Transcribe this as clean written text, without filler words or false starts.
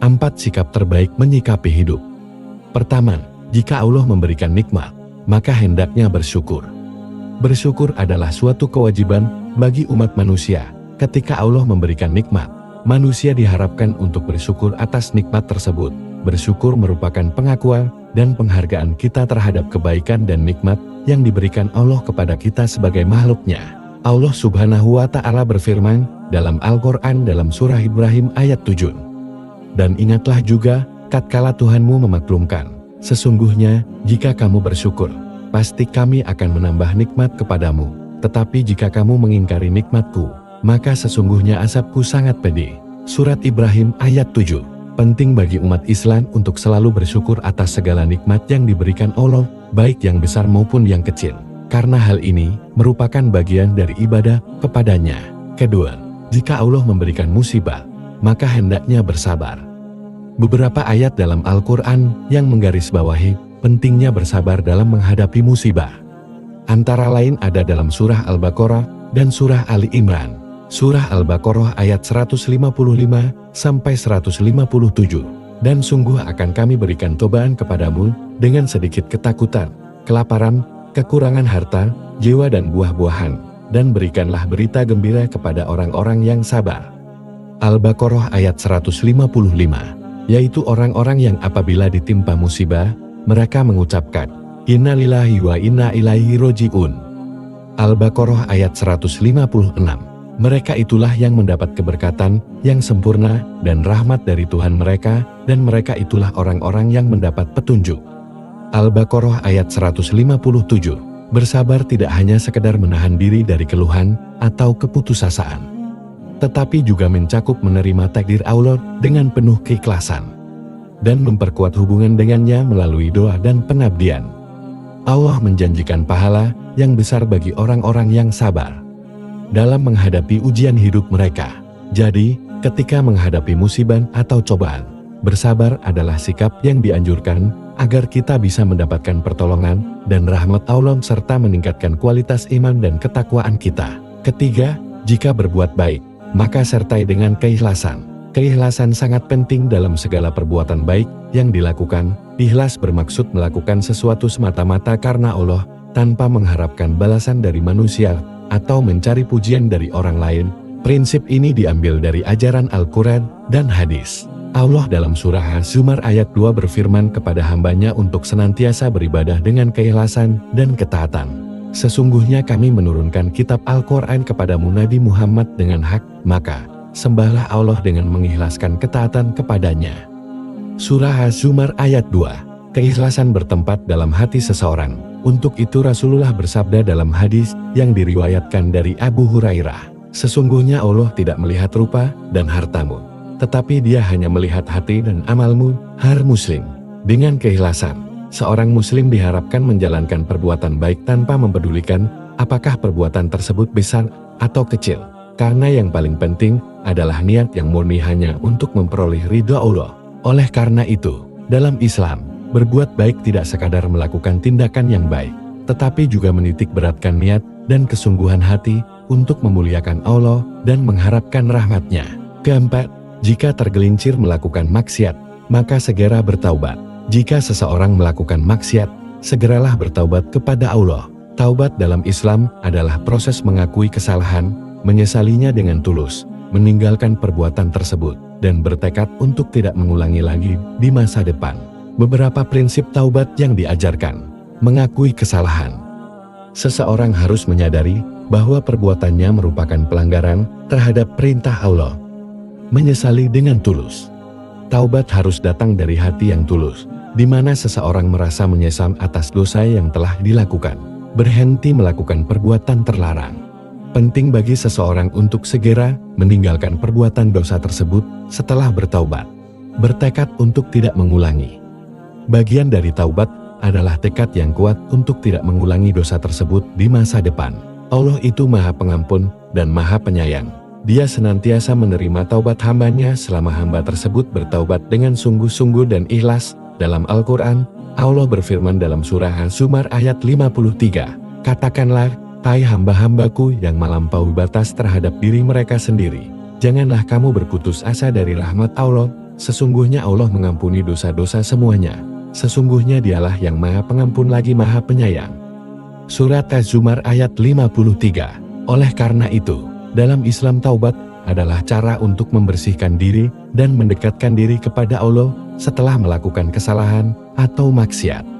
4 sikap terbaik menyikapi hidup. Pertama, jika Allah memberikan nikmat, maka hendaknya bersyukur. Bersyukur adalah suatu kewajiban bagi umat manusia. Ketika Allah memberikan nikmat, manusia diharapkan untuk bersyukur atas nikmat tersebut. Bersyukur merupakan pengakuan dan penghargaan kita terhadap kebaikan dan nikmat yang diberikan Allah kepada kita sebagai makhluknya. Allah Subhanahu wa Ta'ala berfirman dalam Al-Quran dalam surah Ibrahim ayat 7. Dan ingatlah juga, tatkala Tuhanmu memaklumkan, sesungguhnya jika kamu bersyukur, pasti kami akan menambah nikmat kepadamu. Tetapi jika kamu mengingkari nikmatku, maka sesungguhnya azabku sangat pedih. Surat Ibrahim ayat 7. Penting bagi umat Islam untuk selalu bersyukur atas segala nikmat yang diberikan Allah, baik yang besar maupun yang kecil. Karena hal ini merupakan bagian dari ibadah kepadanya. Kedua, jika Allah memberikan musibah, maka hendaknya bersabar. Beberapa ayat dalam Al-Quran yang menggarisbawahi pentingnya bersabar dalam menghadapi musibah. Antara lain ada dalam surah Al-Baqarah dan surah Ali Imran. Surah Al-Baqarah ayat 155-157. Dan sungguh akan kami berikan cobaan kepadamu dengan sedikit ketakutan, kelaparan, kekurangan harta, jiwa dan buah-buahan, dan berikanlah berita gembira kepada orang-orang yang sabar. Al-Baqarah ayat 155, yaitu orang-orang yang apabila ditimpa musibah, mereka mengucapkan, Inna lillahi wa inna ilaihi roji'un. Al-Baqarah ayat 156, mereka itulah yang mendapat keberkatan yang sempurna dan rahmat dari Tuhan mereka, dan mereka itulah orang-orang yang mendapat petunjuk. Al-Baqarah ayat 157, bersabar tidak hanya sekedar menahan diri dari keluhan atau keputusasaan, tetapi juga mencakup menerima takdir Allah dengan penuh keikhlasan, dan memperkuat hubungan dengannya melalui doa dan pengabdian. Allah menjanjikan pahala yang besar bagi orang-orang yang sabar dalam menghadapi ujian hidup mereka. Jadi, ketika menghadapi musibah atau cobaan, bersabar adalah sikap yang dianjurkan agar kita bisa mendapatkan pertolongan dan rahmat Allah serta meningkatkan kualitas iman dan ketakwaan kita. Ketiga, jika berbuat baik, maka sertai dengan keikhlasan. Keikhlasan sangat penting dalam segala perbuatan baik yang dilakukan. Ikhlas bermaksud melakukan sesuatu semata-mata karena Allah, tanpa mengharapkan balasan dari manusia atau mencari pujian dari orang lain. Prinsip ini diambil dari ajaran Al-Quran dan hadis. Allah dalam surah Az-Zumar ayat 2 berfirman kepada hambanya untuk senantiasa beribadah dengan keikhlasan dan ketaatan. Sesungguhnya kami menurunkan kitab Al-Quran kepadamu Nabi Muhammad dengan hak, maka sembahlah Allah dengan mengikhlaskan ketaatan kepadanya. Surah Az-Zumar ayat 2. Keikhlasan bertempat dalam hati seseorang. Untuk itu Rasulullah bersabda dalam hadis yang diriwayatkan dari Abu Hurairah, sesungguhnya Allah tidak melihat rupa dan hartamu, tetapi Dia hanya melihat hati dan amalmu. Har Muslim. Dengan keikhlasan, seorang muslim diharapkan menjalankan perbuatan baik tanpa mempedulikan apakah perbuatan tersebut besar atau kecil, karena yang paling penting adalah niat yang murni hanya untuk memperoleh ridha Allah. Oleh karena itu, dalam Islam, berbuat baik tidak sekadar melakukan tindakan yang baik, tetapi juga menitik beratkan niat dan kesungguhan hati untuk memuliakan Allah dan mengharapkan rahmat-Nya. Keempat, jika tergelincir melakukan maksiat, maka segera bertaubat. Jika seseorang melakukan maksiat, segeralah bertaubat kepada Allah. Taubat dalam Islam adalah proses mengakui kesalahan, menyesalinya dengan tulus, meninggalkan perbuatan tersebut, dan bertekad untuk tidak mengulangi lagi di masa depan. Beberapa prinsip taubat yang diajarkan. Mengakui kesalahan. Seseorang harus menyadari bahwa perbuatannya merupakan pelanggaran terhadap perintah Allah. Menyesali dengan tulus. Taubat harus datang dari hati yang tulus, di mana seseorang merasa menyesal atas dosa yang telah dilakukan. Berhenti melakukan perbuatan terlarang. Penting bagi seseorang untuk segera meninggalkan perbuatan dosa tersebut setelah bertaubat. Bertekad untuk tidak mengulangi. Bagian dari taubat adalah tekad yang kuat untuk tidak mengulangi dosa tersebut di masa depan. Allah itu Maha Pengampun dan Maha Penyayang. Dia senantiasa menerima taubat hambanya selama hamba tersebut bertaubat dengan sungguh-sungguh dan ikhlas. Dalam Al-Quran, Allah berfirman dalam surah Az-Zumar ayat 53, katakanlah, hai hamba-hambaku yang melampaui batas terhadap diri mereka sendiri, janganlah kamu berputus asa dari rahmat Allah, Sesungguhnya Allah mengampuni dosa-dosa semuanya. Sesungguhnya Dialah yang Maha Pengampun lagi Maha Penyayang. Surat Az-Zumar ayat 53. Oleh karena itu, dalam Islam taubat adalah cara untuk membersihkan diri dan mendekatkan diri kepada Allah setelah melakukan kesalahan atau maksiat.